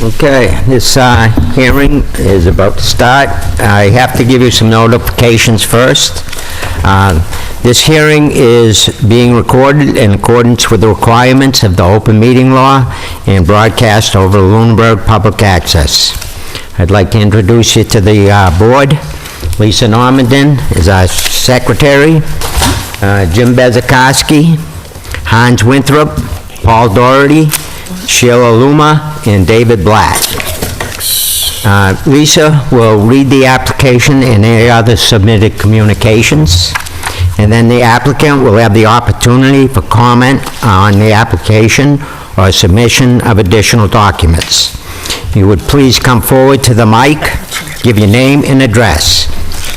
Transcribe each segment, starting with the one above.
Okay, this hearing is about to start. I have to give you some notifications first. This hearing is being recorded in accordance with the requirements of the open meeting law and broadcast over Lunenburg Public Access. I'd like to introduce you to the board. Lisa Normandin is our secretary. Jim Bezikoski, Hans Winthrop, Paul Doherty, Sheila Luma, and David Blatt. Lisa will read the application and any other submitted communications, and then the applicant will have the opportunity for comment on the application or submission of additional documents. You would please come forward to the mic, give your name and address.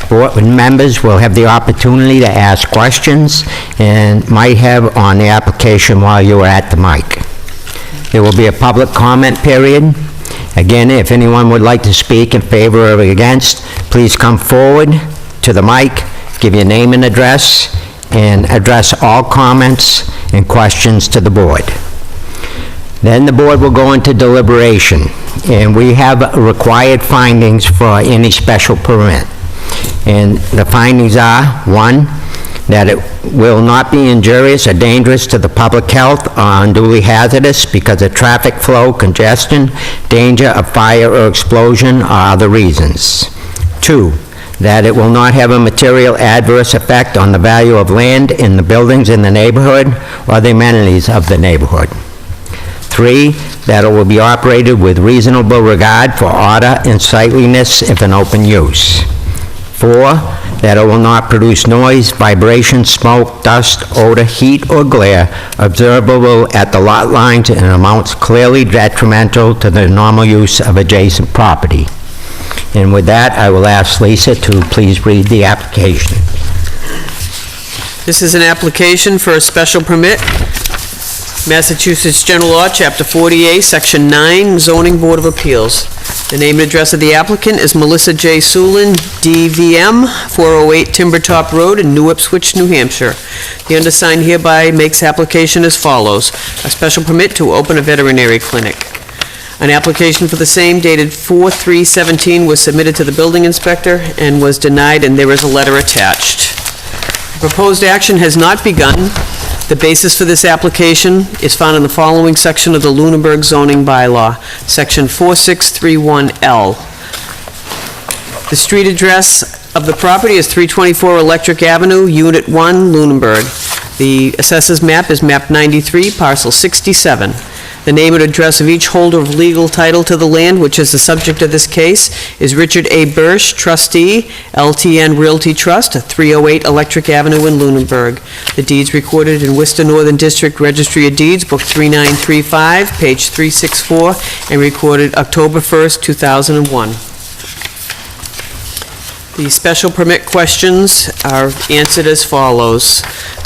Board members will have the opportunity to ask questions and might have on the application while you are at the mic. There will be a public comment period. Again, if anyone would like to speak in favor or against, please come forward to the mic, give your name and address, and address all comments and questions to the board. Then the board will go into deliberation, and we have required findings for any special permit. And the findings are, 1, that it will not be injurious or dangerous to the public health or unduly hazardous because of traffic flow, congestion, danger of fire or explosion, or other reasons. 2, that it will not have a material adverse effect on the value of land in the buildings in the neighborhood or the amenities of the neighborhood. 3, that it will be operated with reasonable regard for order and sightliness if in open use. 4, that it will not produce noise, vibration, smoke, dust, odor, heat, or glare observable at the lot lines in amounts clearly detrimental to the normal use of adjacent property. And with that, I will ask Lisa to please read the application. This is an application for a special permit. Massachusetts General Law, Chapter 48, Section 9, Zoning Board of Appeals. The name and address of the applicant is Melissa J. Sulin, DVM, 408 Timbertop Road in New Ipswich, New Hampshire. The undersigned hereby makes application as follows. A special permit to open a veterinary clinic. An application for the same dated 4/3/17 was submitted to the building inspector and was denied, and there is a letter attached. The proposed action has not begun. The basis for this application is found in the following section of the Lunenburg zoning bylaw, Section 4631L. The street address of the property is 324 Electric Avenue, Unit 1, Lunenburg. The assessors map is map 93, parcel 67. The name and address of each holder of legal title to the land, which is the subject of this case, is Richard A. Birch, trustee, LTN Realty Trust, 308 Electric Avenue in Lunenburg. The deeds recorded in Worcester Northern District Registry of Deeds, Book 3935, page 364, and recorded October 1st, 2001. The special permit questions are answered as follows.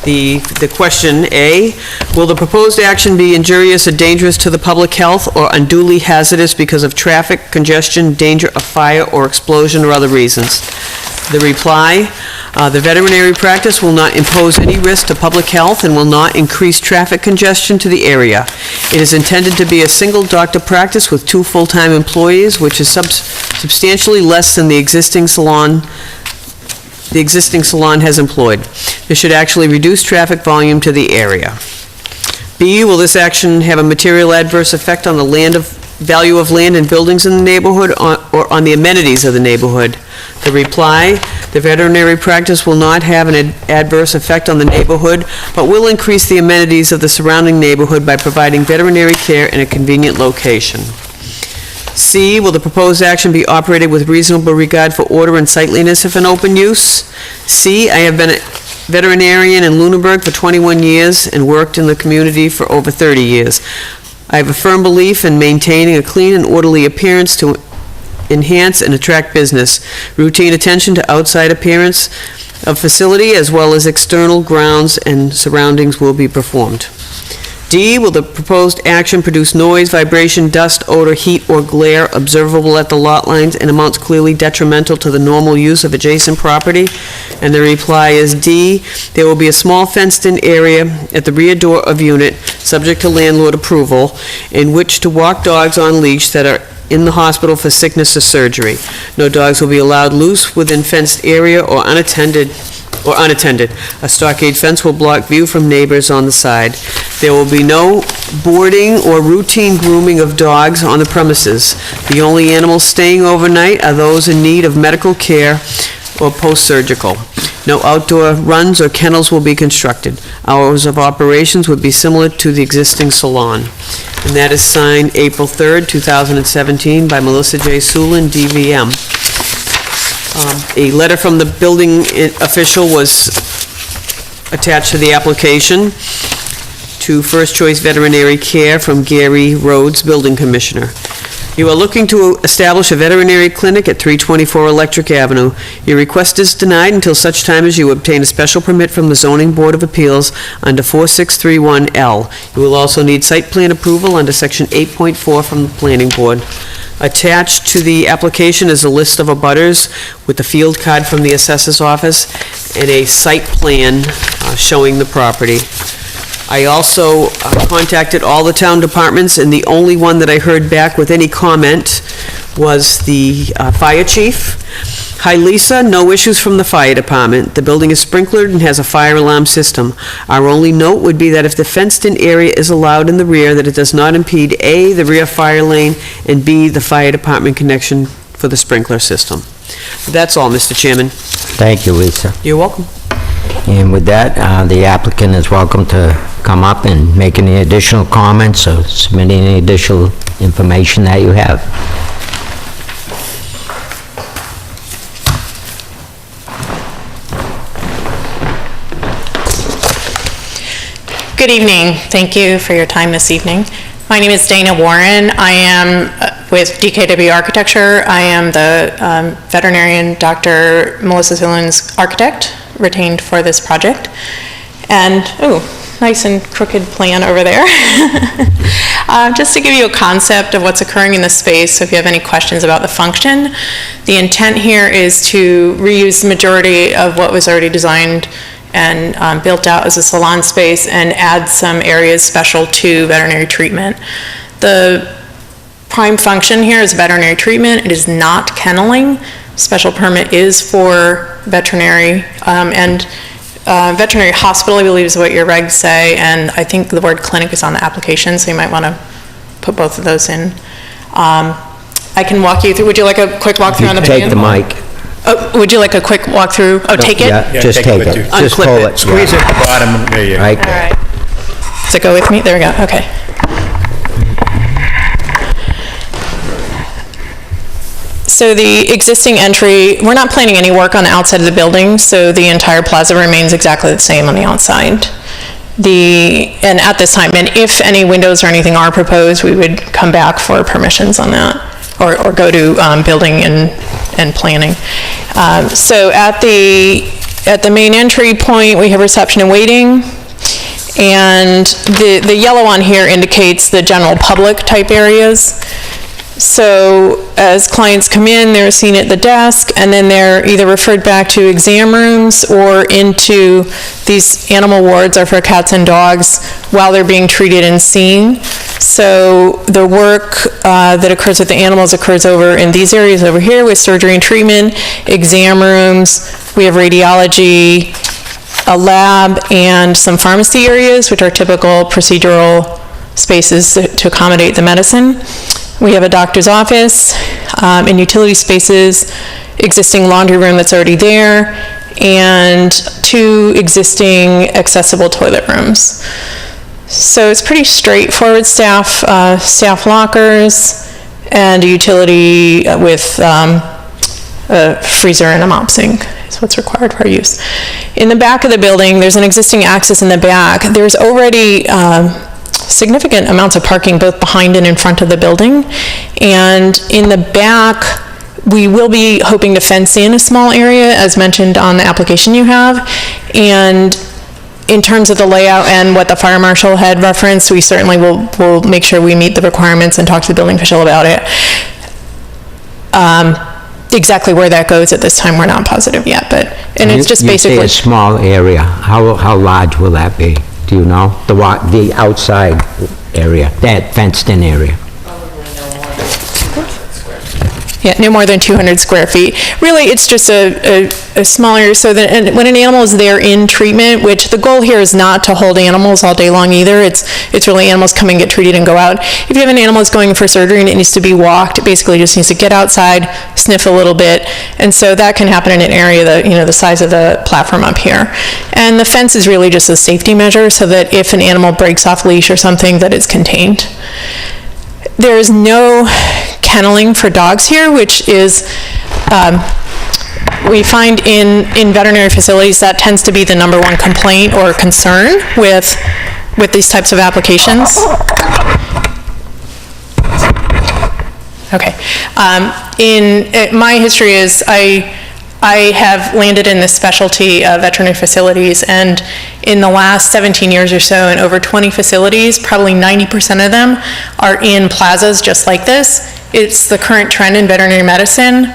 The question A, will the proposed action be injurious or dangerous to the public health or unduly hazardous because of traffic, congestion, danger of fire or explosion or other reasons? The reply, the veterinary practice will not impose any risk to public health and will not increase traffic congestion to the area. It is intended to be a single doctor practice with 2 full-time employees, which is substantially less than the existing salon has employed. This should actually reduce traffic volume to the area. B, will this action have a material adverse effect on the value of land and buildings in the neighborhood or on the amenities of the neighborhood? The reply, the veterinary practice will not have an adverse effect on the neighborhood, but will increase the amenities of the surrounding neighborhood by providing veterinary care in a convenient location. C, will the proposed action be operated with reasonable regard for order and sightliness if in open use? C, I have been a veterinarian in Lunenburg for 21 years and worked in the community for over 30 years. I have a firm belief in maintaining a clean and orderly appearance to enhance and attract business. Routine attention to outside appearance of facility as well as external grounds and surroundings will be performed. D, will the proposed action produce noise, vibration, dust, odor, heat, or glare observable at the lot lines in amounts clearly detrimental to the normal use of adjacent property? And the reply is D, there will be a small fenced-in area at the rear door of unit, subject to landlord approval, in which to walk dogs on leash that are in the hospital for sickness or surgery. No dogs will be allowed loose within fenced area or unattended. A stockade fence will block view from neighbors on the side. There will be no boarding or routine grooming of dogs on the premises. The only animals staying overnight are those in need of medical care or post-surgical. No outdoor runs or kennels will be constructed. Hours of operations would be similar to the existing salon. And that is signed April 3rd, 2017 by Melissa J. Sulin, DVM. A letter from the building official was attached to the application to First Choice Veterinary Care from Gary Rhodes, Building Commissioner. You are looking to establish a veterinary clinic at 324 Electric Avenue. Your request is denied until such time as you obtain a special permit from the Zoning Board of Appeals under 4631L. You will also need site plan approval under Section 8.4 from the Planning Board. Attached to the application is a list of abutters with the field card from the assessor's office and a site plan showing the property. I also contacted all the town departments, and the only one that I heard back with any comment was the fire chief. Hi, Lisa, no issues from the fire department. The building is sprinklered and has a fire alarm system. Our only note would be that if the fenced-in area is allowed in the rear, that it does not impede A, the rear fire lane, and B, the fire department connection for the sprinkler system. That's all, Mr. Chairman. Thank you, Lisa. You're welcome. And with that, the applicant is welcome to come up and make any additional comments or submit any additional information that you have. Good evening. Thank you for your time this evening. My name is Dana Warren. I am with DKW Architecture. I am the veterinarian, Dr. Melissa Zulin's architect, retained for this project. And, nice and crooked plan over there. Just to give you a concept of what's occurring in the space, so if you have any questions about the function, the intent here is to reuse the majority of what was already designed and built out as a salon space and add some areas special to veterinary treatment. The prime function here is veterinary treatment. It is not kenneling. Special permit is for veterinary and veterinary hospital, I believe is what your regs say, and I think the word clinic is on the application, so you might want to put both of those in. I can walk you through. Would you like a quick walkthrough on the plan? Take the mic. Oh, would you like a quick walkthrough? Oh, take it? Yeah, just take it. Just Unclip pull it. it. Squeeze it at the bottom, there you go. Right All there. right. Does it go with me? There we go. Okay. So the existing entry, we're not planning any work on the outside of the building, so the entire plaza remains exactly the same on the outside. And at this time, and if any windows or anything are proposed, we would come back for permissions on that, or go to building and planning. So at the main entry point, we have reception and waiting, and the yellow on here indicates the general public type areas. So as clients come in, they're seen at the desk, and then they're either referred back to exam rooms or into these animal wards are for cats and dogs while they're being treated and seen. So the work that occurs with the animals occurs over in these areas over here with surgery and treatment, exam rooms, we have radiology, a lab, and some pharmacy areas, which are typical procedural spaces to accommodate the medicine. We have a doctor's office, and utility spaces, existing laundry room that's already there, and 2 existing accessible toilet rooms. So it's pretty straightforward staff lockers, and a utility with a freezer and a mop sink is what's required for use. In the back of the building, there's an existing access in the back. There's already significant amounts of parking both behind and in front of the building. And in the back, we will be hoping to fence in a small area, as mentioned on the application you have. And in terms of the layout and what the fire marshal had referenced, we certainly will make sure we meet the requirements and talk to the building official about it. Exactly where that goes at this time, we're not positive yet, but, and it's just You say basically, a small area. How large will that be? Do you know? The outside area, that fenced-in area? yeah, no more than 200 square feet. Really, it's just a smaller, so that, and when an animal is there in treatment, which the goal here is not to hold animals all day long either, it's really animals come and get treated and go out. If you have an animal that's going for surgery and it needs to be walked, it basically just needs to get outside, sniff a little bit, and so that can happen in an area that, the size of the platform up here. And the fence is really just a safety measure so that if an animal breaks off leash or something, that it's contained. There is no kenneling for dogs here, which is, we find in veterinary facilities that tends to be the #1 complaint or concern with these types of applications. Okay. My history is I have landed in this specialty of veterinary facilities, and in the last 17 years or so, in over 20 facilities, probably 90% of them are in plazas just like this. It's the current trend in veterinary medicine.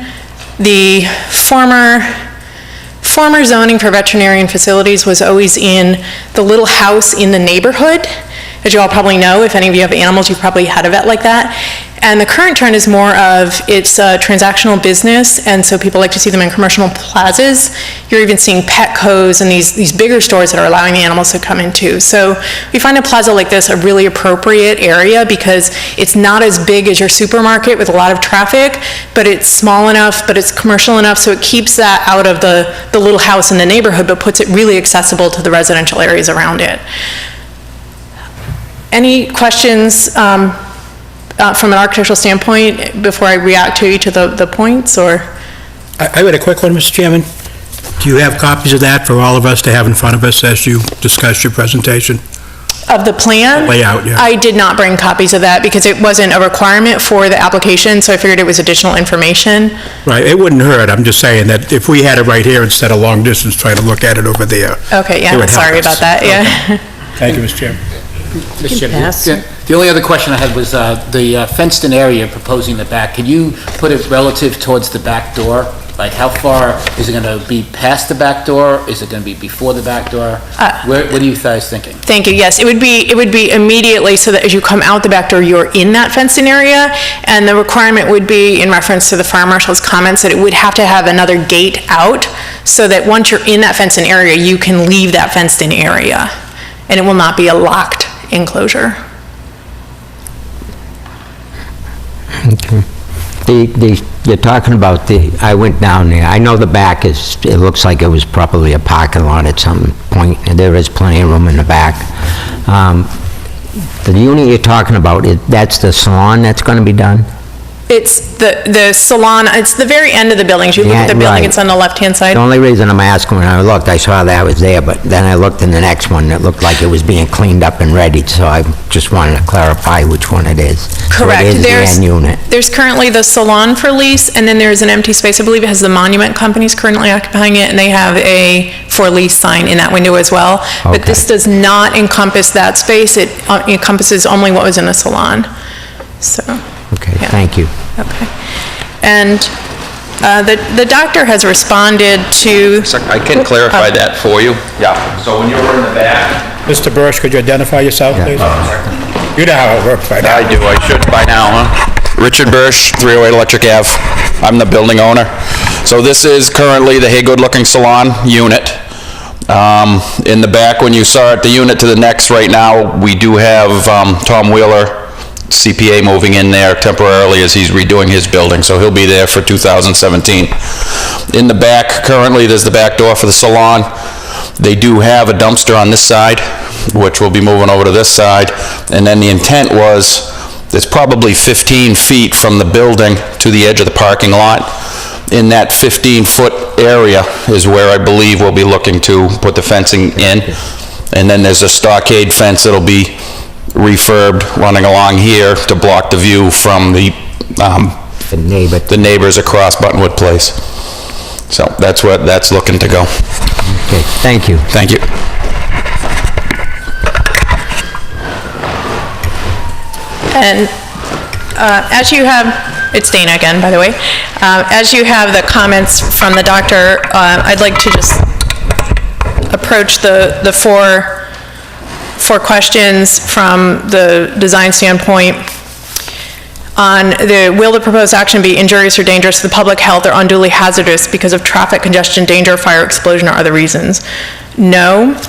The former zoning for veterinarian facilities was always in the little house in the neighborhood. As you all probably know, if any of you have animals, you've probably had a vet like that. And the current trend is more of, it's a transactional business, and so people like to see them in commercial plazas. You're even seeing Petcos and these bigger stores that are allowing the animals to come into. So we find a plaza like this a really appropriate area because it's not as big as your supermarket with a lot of traffic, but it's small enough, but it's commercial enough, so it keeps that out of the little house in the neighborhood, but puts it really accessible to the residential areas around it. Any questions from an architectural standpoint before I react to each of the points, or? I had a quick one, Mr. Chairman. Do you have copies of that for all of us to have in front of us as you discuss your presentation? Of the plan? Layout, yeah. I did not bring copies of that because it wasn't a requirement for the application, so I figured it was additional information. Right, it wouldn't hurt. I'm just saying that if we had it right here instead of long distance trying to look at it over there. Okay, it yeah, would help sorry us. about that, yeah. Okay. Thank you, Mr. Chairman. Mr. Chairman, pass. the only other question I had was the fenced-in area proposing the back. Can you put it relative towards the back door? Like, how far, is it going to be past the back door? Is it going to be before the back door? What are you guys thinking? Thank you, yes, it would be immediately so that as you come out the back door, you're in that fenced-in area, and the requirement would be, in reference to the fire marshal's comments, that it would have to have another gate out, so that once you're in that fenced-in area, you can leave that fenced-in area, and it will not be a locked enclosure. Okay. You're talking about I went down there, I know the back it looks like it was probably a parking lot at some point, and there is plenty of room in the back. The unit you're talking about, that's the salon that's going to be done? It's the salon, it's the very end of the building. As you look at the Yeah, building, right. it's on the left-hand side. The only reason I'm asking, when I looked, I saw that was there, but then I looked in the next one, it looked like it was being cleaned up and ready, so I just wanted to clarify which one it is. Correct. So it is the end unit. There's currently the salon for lease, and then there's an empty space. I believe it has the Monument Company's currently occupying it, and they have a for lease sign in that window as well. But this Okay. does not encompass that space. It encompasses only what was in the salon. So, Okay, yeah. thank you. okay. And the doctor has responded to... I can clarify that for you. Yeah. So when you're in the back... Mr. Bursch, could you identify yourself, please? You know how it works by now. I do, I should by now, huh? Richard Bursch, 308 Electric Ave. I'm the building owner. So this is currently the Haygood Looking Salon unit. In the back, when you saw it, the unit to the next right now, we do have Tom Wheeler, CPA, moving in there temporarily as he's redoing his building, so he'll be there for 2017. In the back, currently, there's the back door for the salon. They do have a dumpster on this side, which will be moving over to this side, and then the intent was, it's probably 15 feet from the building to the edge of the parking lot. In that 15-foot area is where I believe we'll be looking to put the fencing in, and then there's a stockade fence that'll be refurbed running along here to block the view from the neighbors across Buttonwood Place. So that's what that's looking to go. Okay, thank you. Thank you. And as you have It's Dana again, by the way. As you have the comments from the doctor, I'd like to just approach the four questions from the design standpoint. On will the proposed action be injurious or dangerous to the public health or unduly hazardous because of traffic congestion, danger, fire, explosion, or other reasons? No.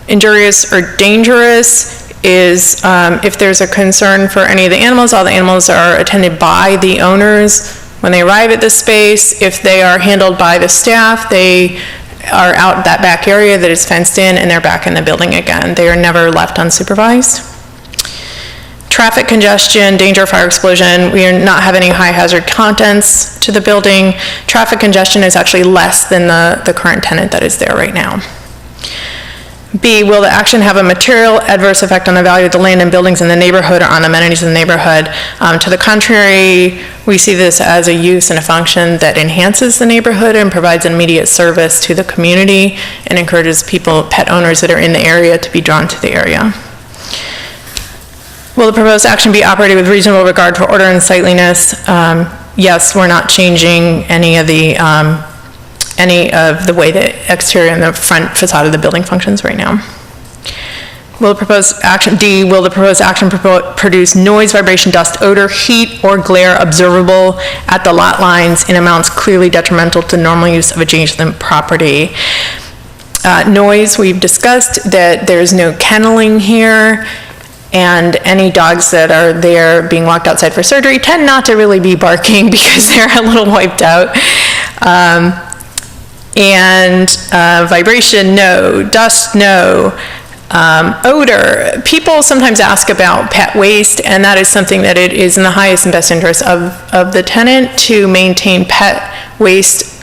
Injurious or dangerous is if there's a concern for any of the animals. All the animals are attended by the owners when they arrive at the space. If they are handled by the staff, they are out that back area that is fenced in, and they're back in the building again. They are never left unsupervised. Traffic congestion, danger, fire, explosion, we are not have any high hazard contents to the building. Traffic congestion is actually less than the current tenant that is there right now. B, will the action have a material adverse effect on the value of the land and buildings in the neighborhood or on amenities in the neighborhood? To the contrary, we see this as a use and a function that enhances the neighborhood and provides an immediate service to the community and encourages people, pet owners that are in the area, to be drawn to the area. Will the proposed action be operated with reasonable regard for order and sightliness? Yes, we're not changing any of the way the exterior and the front facade of the building functions right now. Will the proposed action, D, will the proposed action produce noise, vibration, dust, odor, heat, or glare observable at the lot lines in amounts clearly detrimental to normal use of adjacent property? Noise, we've discussed that there's no kenneling here, and any dogs that are there being walked outside for surgery tend not to really be barking because they're a little wiped out. Vibration, no. Dust, no. Odor, people sometimes ask about pet waste, and that is something that it is in the highest and best interest of the tenant to maintain pet waste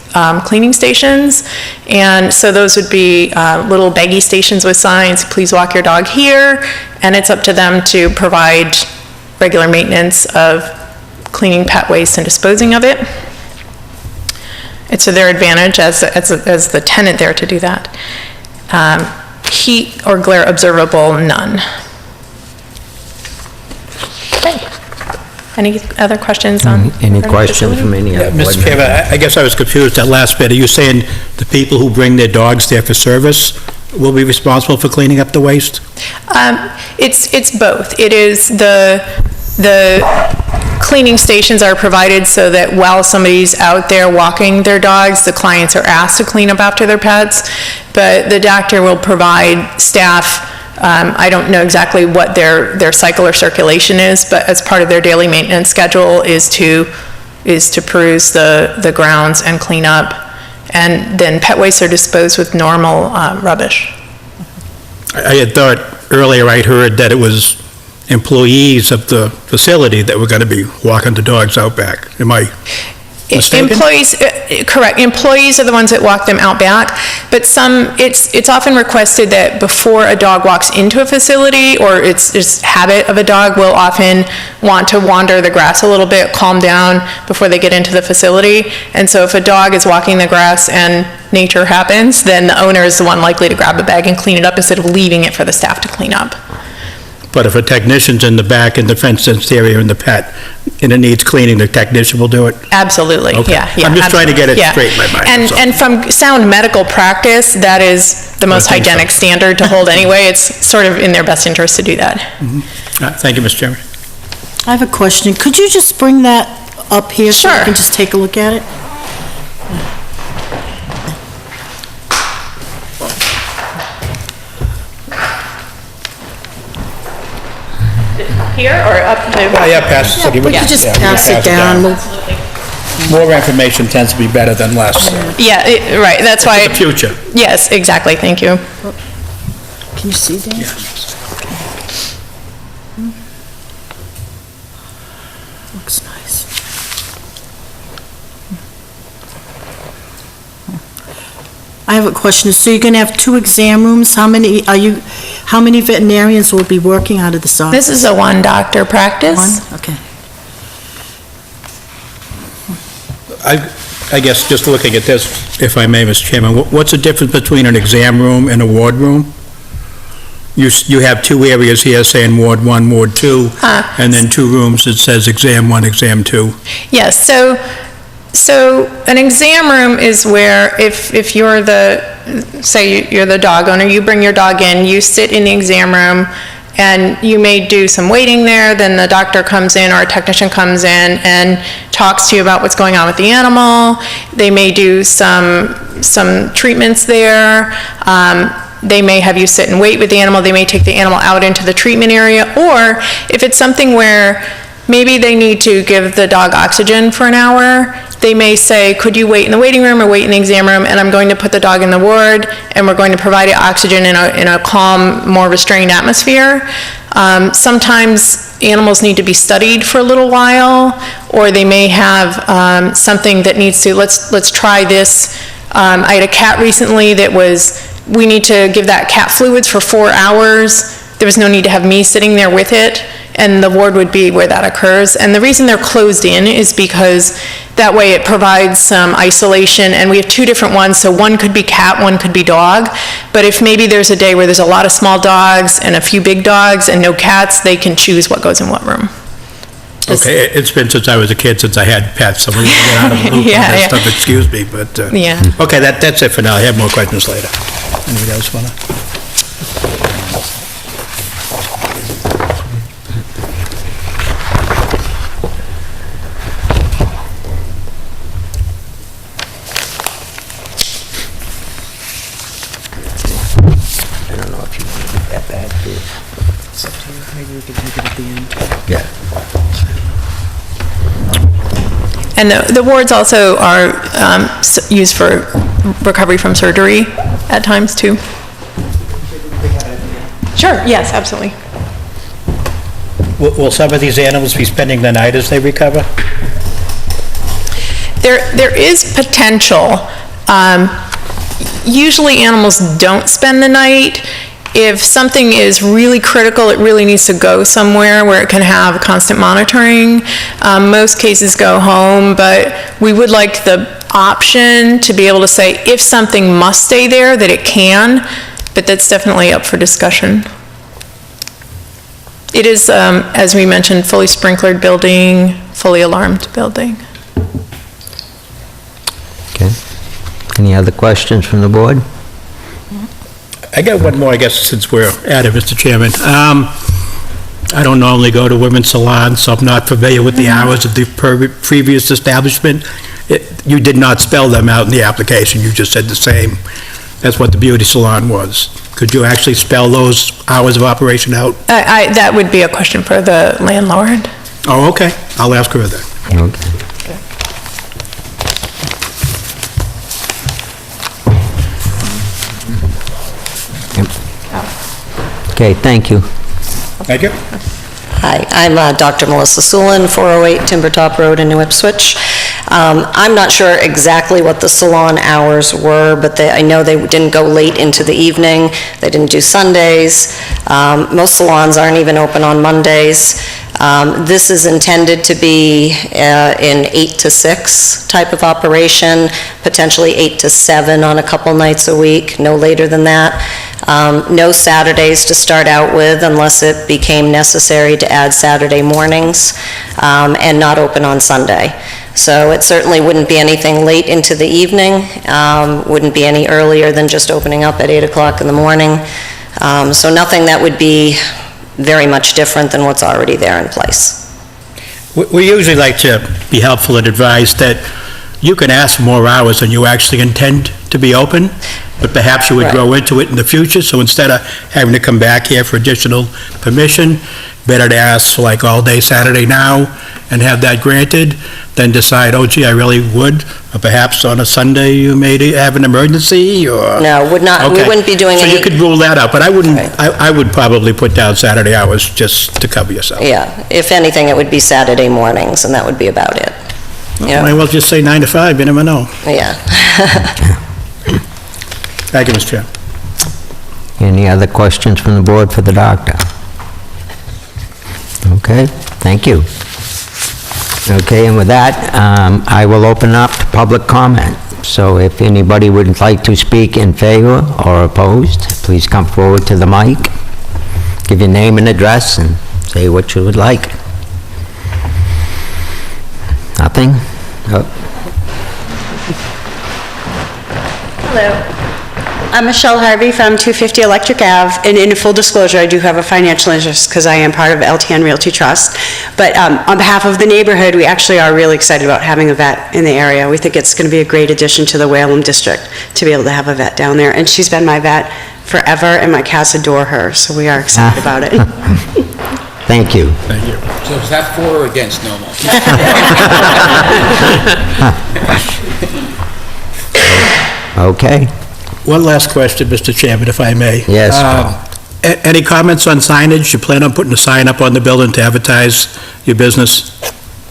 cleaning stations. And so those would be little baggy stations with signs, please walk your dog here, and it's up to them to provide regular maintenance of cleaning pet waste and disposing of it. It's to their advantage as the tenant there to do that. Heat or glare observable, none. Okay. Any other questions on? Any questions from any other board Mr. Chairman, members? I guess I was confused that last bit. Are you saying the people who bring their dogs there for service will be responsible for cleaning up the waste? It's both. It is the cleaning stations are provided so that while somebody's out there walking their dogs, the clients are asked to clean up after their pets, but the doctor will provide staff. I don't know exactly what their cycle or circulation is, but as part of their daily maintenance schedule is to peruse the grounds and clean up, and then pet waste are disposed with normal rubbish. I had thought earlier I'd heard that it was employees of the facility that were going to be walking the dogs out back. Am I mistaken? Employees, correct. Employees are the ones that walk them out back, but it's often requested that before a dog walks into a facility, or it's just habit of a dog will often want to wander the grass a little bit, calm down before they get into the facility. And so if a dog is walking the grass and nature happens, then the owner is the one likely to grab a bag and clean it up instead of leaving it for the staff to clean up. But if a technician's in the back in the fenced area in the pet, and it needs cleaning, the technician will do it? Absolutely, Okay. yeah. I'm just trying to get it yeah. straight in my mind, that's all. And from sound medical practice, that is the most I think so. hygienic standard to hold anyway. It's sort of in their best interest to do that. Thank you, Mr. Chairman. I have a question. Could you just bring that up here so I Sure. can just take a look at it? Here or up to? Yeah, pass it. We could just pass it down. More information tends to be better than less Yeah, right, that's why, in the future. yes, exactly, thank you. Can you see that? Looks nice. I have a question. So you're gonna have 2 exam rooms? How many veterinarians will be working out of this office? This is a one-doctor practice. One? Okay. I guess just looking at this, if I may, Mr. Chairman, what's the difference between an exam room and a ward room? You have two areas here saying Ward 1, Ward 2, and then two rooms that says Exam 1, Exam 2. Yes, so an exam room is where if you're say you're the dog owner, you bring your dog in, you sit in the exam room, and you may do some waiting there, then the doctor comes in or a technician comes in and talks to you about what's going on with the animal. They may do some treatments there. They may have you sit and wait with the animal. They may take the animal out into the treatment area. Or if it's something where maybe they need to give the dog oxygen for an hour, they may say, could you wait in the waiting room or wait in the exam room, and I'm going to put the dog in the ward, and we're going to provide it oxygen in a calm, more restrained atmosphere. Sometimes animals need to be studied for a little while, or they may have something that needs to, let's try this. I had a cat recently that we need to give that cat fluids for 4 hours. There was no need to have me sitting there with it, and the ward would be where that occurs. And the reason they're closed in is because that way it provides some isolation, and we have two different ones, so one could be cat, one could be dog. But if maybe there's a day where there's a lot of small dogs and a few big dogs and no cats, they can choose what goes in what room. Okay, it's been since I was a kid, since I had pets, so we get out of the loop on Yeah, that yeah. stuff, excuse me, but, Yeah. okay, that's it for now. I have more questions later. Anybody else wanna? I don't know if you want to get that back here. It's up to you. Maybe we can take it at the end. Yeah. And the wards also are used for recovery from surgery at times, too. Sure, yes, absolutely. Will some of these animals be spending the night as they recover? There is potential. Usually animals don't spend the night. If something is really critical, it really needs to go somewhere where it can have constant monitoring. Most cases go home, but we would like the option to be able to say if something must stay there, that it can, but that's definitely up for discussion. It is, as we mentioned, fully sprinklered building, fully alarmed building. Okay. Any other questions from the board? I got one more, I guess, since we're at it, Mr. Chairman. I don't normally go to women's salons, so I'm not familiar with the hours of the previous establishment. You did not spell them out in the application, you just said the same. That's what the beauty salon was. Could you actually spell those hours of operation out? That would be a question for the landlord. Oh, okay, I'll ask her then. Okay. Okay, thank you. Thank you. Hi, I'm Dr. Melissa Sulin, 408 Timber Top Road in New Ipswich. I'm not sure exactly what the salon hours were, but I know they didn't go late into the evening. They didn't do Sundays. Most salons aren't even open on Mondays. This is intended to be an 8 to 6 type of operation, potentially 8 to 7 on a couple nights a week, no later than that. No Saturdays to start out with unless it became necessary to add Saturday mornings, and not open on Sunday. So it certainly wouldn't be anything late into the evening, wouldn't be any earlier than just opening up at 8 o'clock in the morning. So nothing that would be very much different than what's already there in place. We usually like to be helpful and advise that you can ask for more hours than you actually intend to be open, but perhaps you would grow into it in the future, so instead of having to come back here for additional permission, better to ask for like all day Saturday now and have that granted, than decide, oh gee, I really would, or perhaps on a Sunday you may have an emergency, or... No, would not, we Okay. wouldn't be doing So any... you could rule that out, but I wouldn't, Right. I would probably put down Saturday hours just to cover yourself. Yeah, if anything, it would be Saturday mornings, and that would be about it. Yeah. Might well just say 9 to 5, you never know. Yeah. Thank you, Mr. Chair. Any other questions from the board for the doctor? Okay, thank you. Okay, and with that, I will open up to public comment. So if anybody would like to speak in favor or opposed, please come forward to the mic. give your name and address and say what you would like. Nothing? Oh, Hello. I'm Michelle Harvey from 250 Electric Ave, and in full disclosure, I do have a financial interest because I am part of LTN Realty Trust. But on behalf of the neighborhood, we actually are really excited about having a vet in the area. We think it's going to be a great addition to the Whalum District to be able to have a vet down there. And she's been my vet forever, and my cats adore her, so we are excited about it. thank you. Thank you. So is that for or against Nomo? Okay, One last question, Mr. Chairman, if I may. Yes. Any comments on signage? You plan on putting a sign up on the building to advertise your business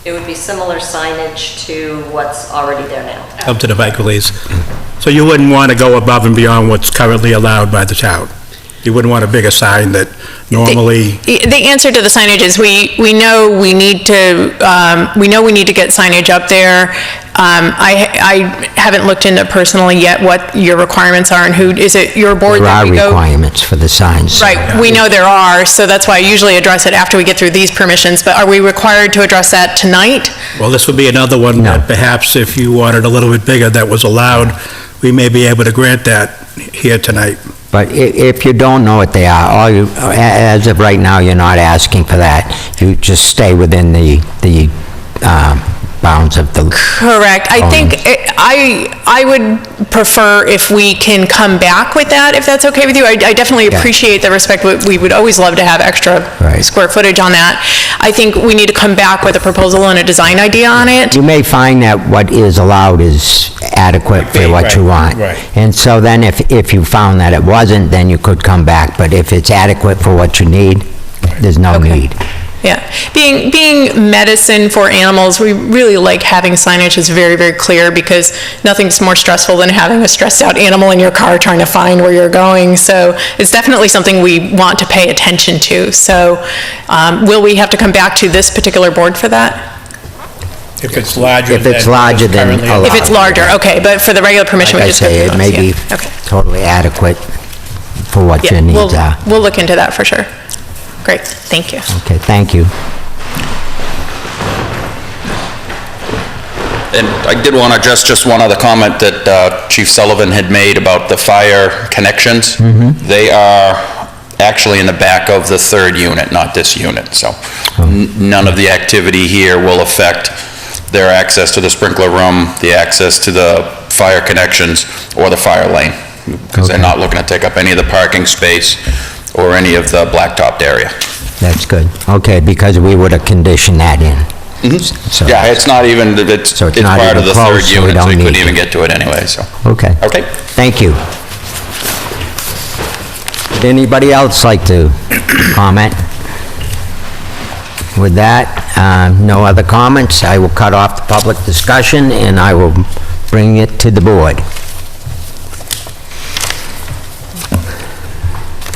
It would be similar signage to what's already there now. up to the Vicalees? So you wouldn't want to go above and beyond what's currently allowed by the town? You wouldn't want a bigger sign that normally... The answer to the signage is we know we need to get signage up there. I haven't looked into personally yet what your requirements are and who, is it your board there that are we go? requirements for the signs. Right, we know there are, so that's why I usually address it after we get through these permissions, but are we required to address that tonight? Well, this would be another one that perhaps if you wanted a little bit bigger that was allowed, we may be able to grant that here tonight. But if you don't know what they are, as of right now, you're not asking for that. You just stay within the bounds of the... Correct. I think, I would prefer if we can come back with that, if that's okay with you. I definitely appreciate the respect, but we would always love to have extra square footage on that. I think we need to come back with a proposal and a design idea on it. You may find that what is allowed is adequate for what you want. Right. And so then if you found that it wasn't, then you could come back. But if it's adequate for what you need, there's no need. Yeah. Being medicine for animals, we really like having signage that's very, very clear because nothing's more stressful than having a stressed out animal in your car trying to find where you're going. So it's definitely something we want to pay attention to. So will we have to come back to this particular board for that? If it's larger If it's larger than currently allowed. If it's larger, okay, but for the regular permission, Like we I just go say, through it may those, be yeah. Okay. totally adequate for what your Yeah, needs are. we'll look into that for sure. Great, thank you. Okay, thank you. And I did want to address just one other comment that Chief Sullivan had made about the fire connections. They are actually in the back of the third unit, not this unit, so none of the activity here will affect their access to the sprinkler room, the access to the fire connections, or the fire lane, because they're not looking to take up any of the parking space or any of the blacktopped area. That's good. Okay, because we would have conditioned that in. So- Yeah, it's not even, it's So it's not part of even the third close, so we unit, so don't we couldn't need even to. get to it anyway, so. Okay. Okay. Thank you. Would anybody else like to comment? With that, no other comments, I will cut off the public discussion and I will bring it to the board.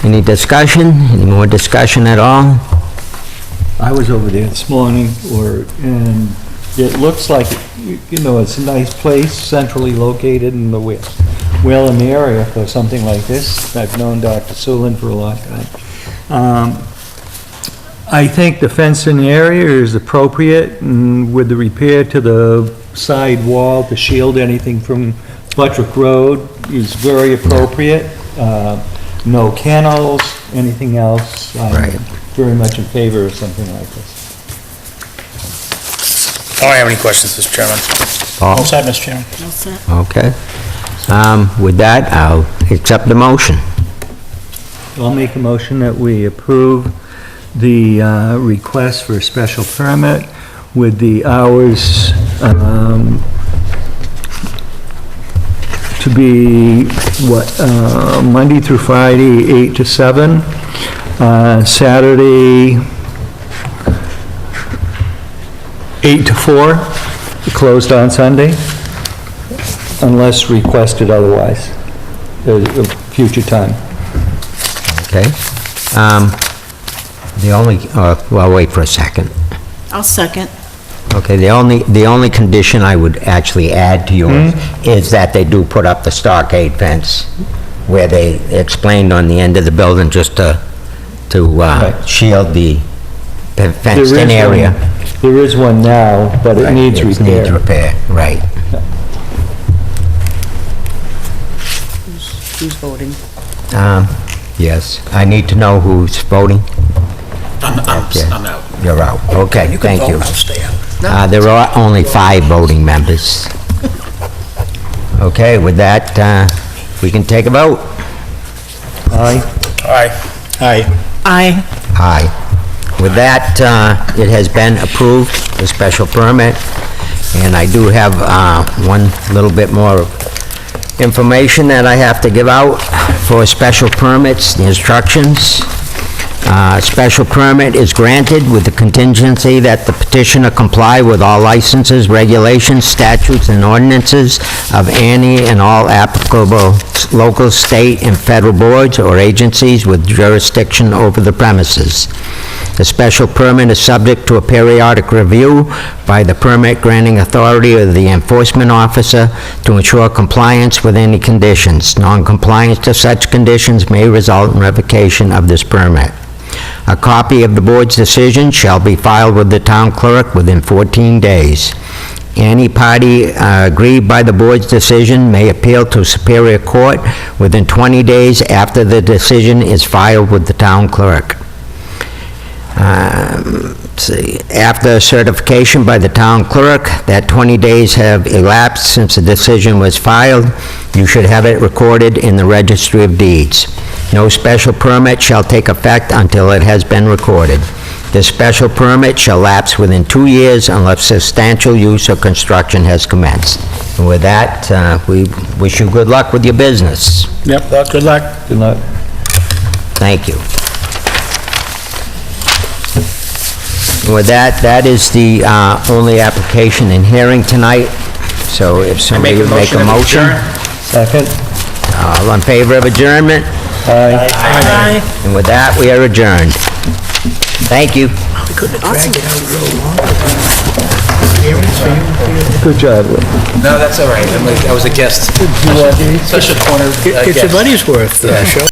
Any discussion? Any more discussion at all? I was over there this morning, and it looks like, you know, it's a nice place, centrally located in the Whalum area for something like this. I've known Dr. Sulin for a long time. I think the fencing area is appropriate, and with the repair to the side wall to shield anything from Buttrick Road is very appropriate. No kennels, anything else. Right. I'm very much in favor of something like this. I don't have any questions, Mr. Chairman. Paul? All set, Mr. Chairman. Okay. With that, I'll accept the motion. I'll make a motion that we approve the request for a special permit with the hours to be, Monday through Friday, 8 to 7, Saturday, 8 to 4, closed on Sunday, unless requested otherwise, at a future time. Okay. The only, well, wait for a second. I'll second. Okay, the only condition I would actually add to yours is that they do put up the stockade fence where they explained on the end of the building, just to to shield the fenced-in area. There is one now, but it needs Needs repair. repair, right. Who's voting? Yes, I need to know who's voting. I'm Okay. out. You're out. Okay, thank you. There are only 5 voting members. Okay, with that, we can take a vote. Aye. Aye. Aye. Aye. Aye. With that, it has been approved, the special permit, and I do have one little bit more information that I have to give out for special permits, the instructions. Special permit is granted with the contingency that the petitioner comply with all licenses, regulations, statutes, and ordinances of any and all applicable local, state, and federal boards or agencies with jurisdiction over the premises. The special permit is subject to a periodic review by the permit granting authority of the enforcement officer to ensure compliance with any conditions. Non-compliance to such conditions may result in revocation of this permit. A copy of the board's decision shall be filed with the town clerk within 14 days. Any party aggrieved by the board's decision may appeal to Superior Court within 20 days after the decision is filed with the town clerk. Let's see, after certification by the town clerk that 20 days have elapsed since the decision was filed, you should have it recorded in the Registry of Deeds. No special permit shall take effect until it has been recorded. The special permit shall lapse within 2 years unless substantial use or construction has commenced. And with that, we wish you good luck with your business. Yep, good luck. Good luck. Thank you. With that, that is the only application in hearing tonight, so if somebody would make a motion. Second? All in favor of adjournment? Aye. And with that, we are adjourned. Thank you. Good job, Will. No, that's all right. That was a guest. Such a corner Get your money's worth, Sean.